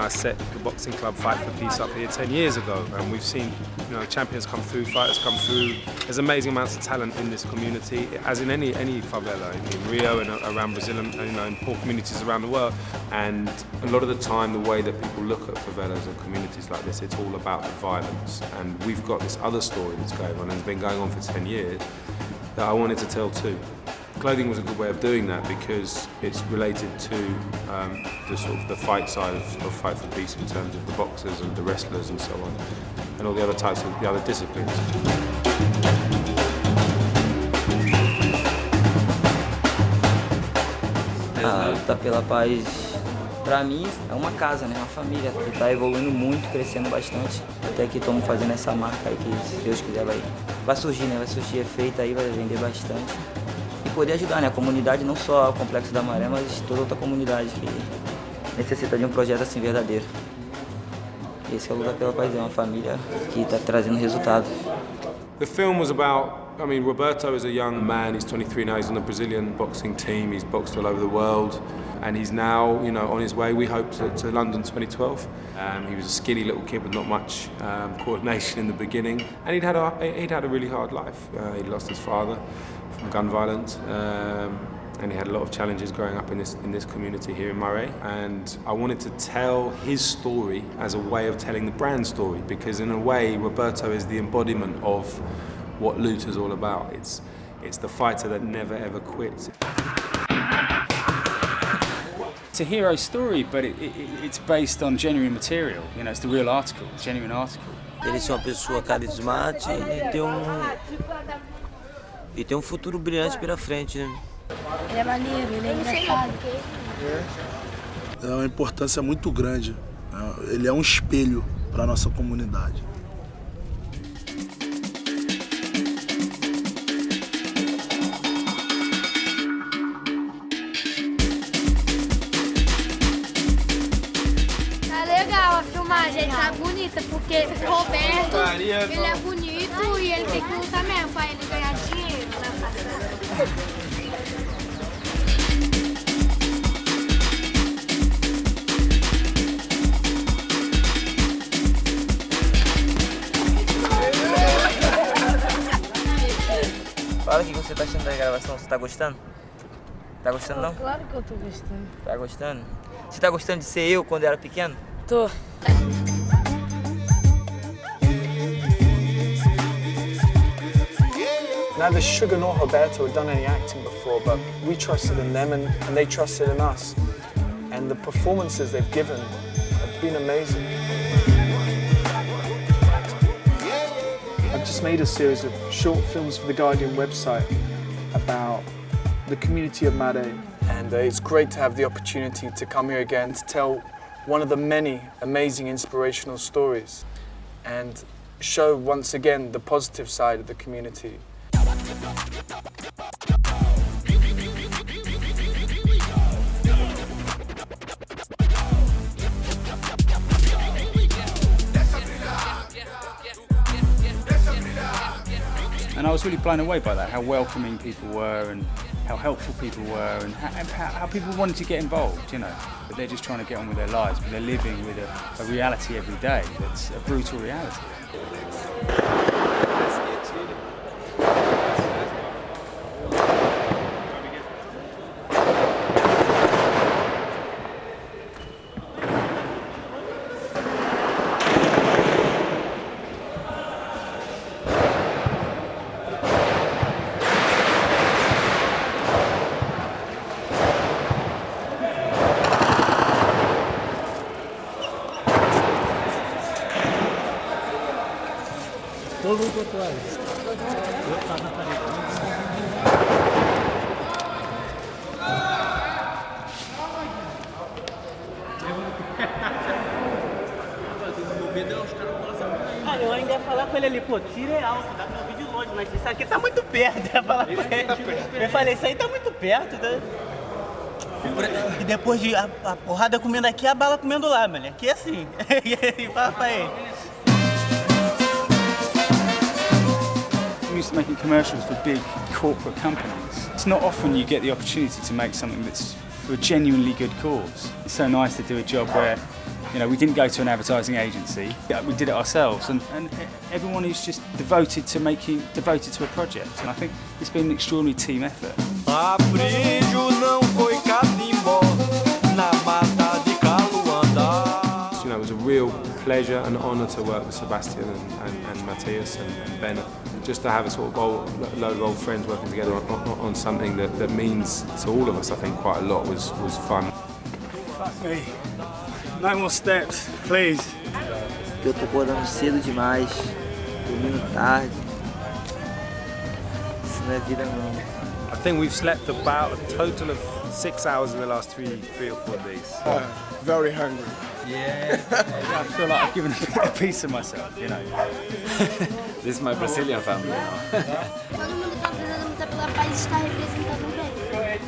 I set the boxing club Fight for Peace up here 10 years ago, and we've seen champions come through, fighters come through. There's amazing amounts of talent in this community, as in any favela, in Rio and around Brazil, and in poor communities around the world. And a lot of the time, the way that people look at favelas and communities like this, it's all about the violence. And we've got this other story that's going on, and it's been going on for 10 years, that I wanted to tell too. Clothing was a good way of doing that because it's related to the fight side of Fight for Peace in terms of the boxers and the wrestlers and so on, and all the other types of the other disciplines. A Luta pela Paz, para mim, é uma casa, né? Uma família que está evoluindo muito, crescendo bastante. Até que estamos fazendo essa marca aí que, se Deus quiser, vai surgir, né? Vai surgir efeito aí, vai vender bastante. E poder ajudar, né? A comunidade, não só o Complexo da Maré, mas toda outra comunidade que necessita de um projeto assim verdadeiro. E esse é o Luta pela Paz, é uma família que está trazendo resultado. The film was about, Roberto is a young man, he's 23 now, he's on the Brazilian boxing team, he's boxed all over the world, and he's now, on his way, we hope, to London 2012. He was a skinny little kid with not much coordination in the beginning, and he'd had a really hard life. He'd lost his father from gun violence, and he had a lot of challenges growing up in this community here in Murray. And I wanted to tell his story as a way of telling the brand story, because in a way, Roberto is the embodiment of what Luta is all about. It's the fighter that never ever quits. It's a hero story, but it's based on genuine material. It's the real article, genuine article. Ele é uma pessoa carismática e tem um futuro brilhante pela frente, né? Ele é maneiro, ele é engraçado. É uma importância muito grande. Ele é um espelho para a nossa comunidade. Tá legal a filmagem, tá bonita, porque o Roberto, ele é bonito e ele tem que lutar mesmo pra ele ganhar dinheiro na passada. Fala o que você tá achando da gravação, você tá gostando? Tá gostando não? Claro que eu tô gostando. Tá gostando? Você tá gostando de ser eu quando era pequeno? Tô. Neither Sugar nor Roberto had done any acting before, but we trusted in them and they trusted in us. And the performances they've given have been amazing. I've just made a series of short films for the Guardian website about the community of Mare. And it's great to have the opportunity to come here again to tell one of the many amazing inspirational stories and show once again the positive side of the community. And I was really blown away by that, how welcoming people were and how helpful people were and how people wanted to get involved, But they're just trying to get on with their lives, but they're living with a reality every day that's a brutal reality. Eu ainda ia falar com ele ali, pô, tira é alto, dá pra ouvir de longe, mas isso aqui tá muito perto, eu ia falar com ele. Eu falei, isso aí tá muito perto, né? E depois de a porrada comendo aqui, a bala comendo lá, mano, aqui é assim. E fala pra ele. I'm used to making commercials for big corporate companies. It's not often you get the opportunity to make something that's for a genuinely good cause. It's so nice to do a job where, you know, we didn't go to an advertising agency, we did it ourselves, and everyone is just devoted to a project, and I think it's been an extraordinary team effort. You know, it was a real pleasure and honour to work with Sebastian and Matthias and Ben. Just to have a sort of load of old friends working together on something that means to all of us, I think, quite a lot was fun. Fuck me. No more steps, please. Eu tô acordando cedo demais, dormindo tarde. Isso não é vida não. I think we've slept about a total of 6 hours in the last three or 4 days. Very hungry. Yeah, I feel like I've given a piece of myself, you know. This is my Brazilian family now. Todo mundo tá fazendo luta pela paz e está representando bem.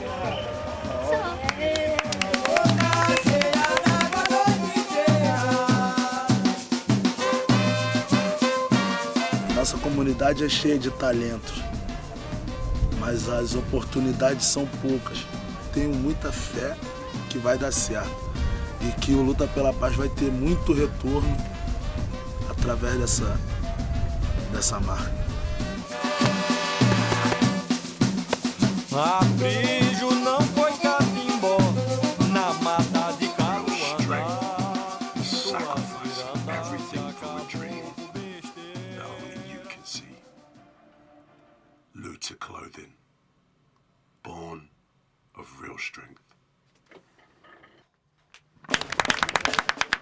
Nossa comunidade é cheia de talentos, mas as oportunidades são poucas. Tenho muita fé que vai dar certo e que o Luta pela Paz vai ter muito retorno através dessa marca. Abrigo não foi catimbó na mata de Caruana. Sacrifice everything for a dream that only you can see. Luta clothing, born of real strength.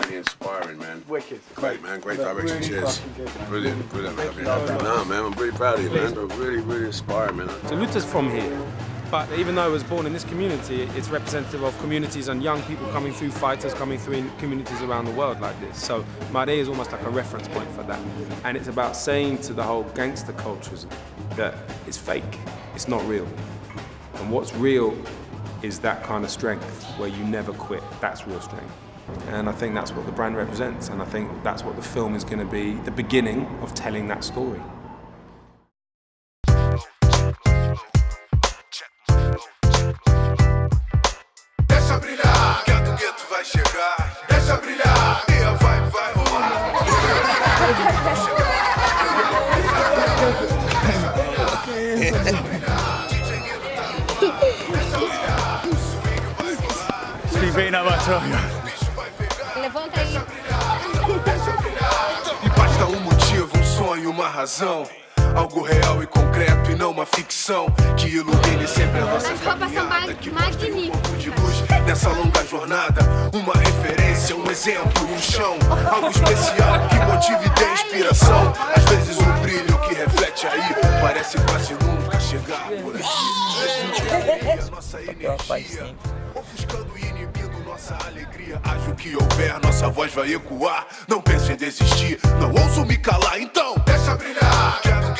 Really inspiring, man. Wicked. Great, man. Great direction. Really Cheers. fucking good, man. Brilliant, man. No, man. I'm really proud of you, man. Really, really inspiring, man. So Luta's from here, but even though I was born in this community, it's representative of communities and young people coming through, fighters coming through in communities around the world like this. So Made is almost like a reference point for that. And it's about saying to the whole gangster cultures that it's fake, it's not real. And what's real is that kind of strength where you never quit. That's real strength. And I think that's what the brand represents, and I think that's what the film is going to be, the beginning of telling that story. Deixa brilhar, que a do gueto vai chegar. Deixa brilhar, e a vibe vai rolar. She's beating up my tongue. Levanta aí. E basta um motivo, um sonho, uma razão. Algo real e concreto e não uma ficção. Que ilumine sempre a nossa caminhada. Que mostre um pouco de luz nessa longa jornada. Uma referência, um exemplo, um chão. Algo especial que motive e dê inspiração. Às vezes um brilho que reflete aí parece quase nunca chegar por aqui. A nossa energia ofuscando e inibindo nossa alegria. Haja o que houver, nossa voz vai ecoar. Não pense em desistir, não ouso me calar. Então, deixa brilhar. Quero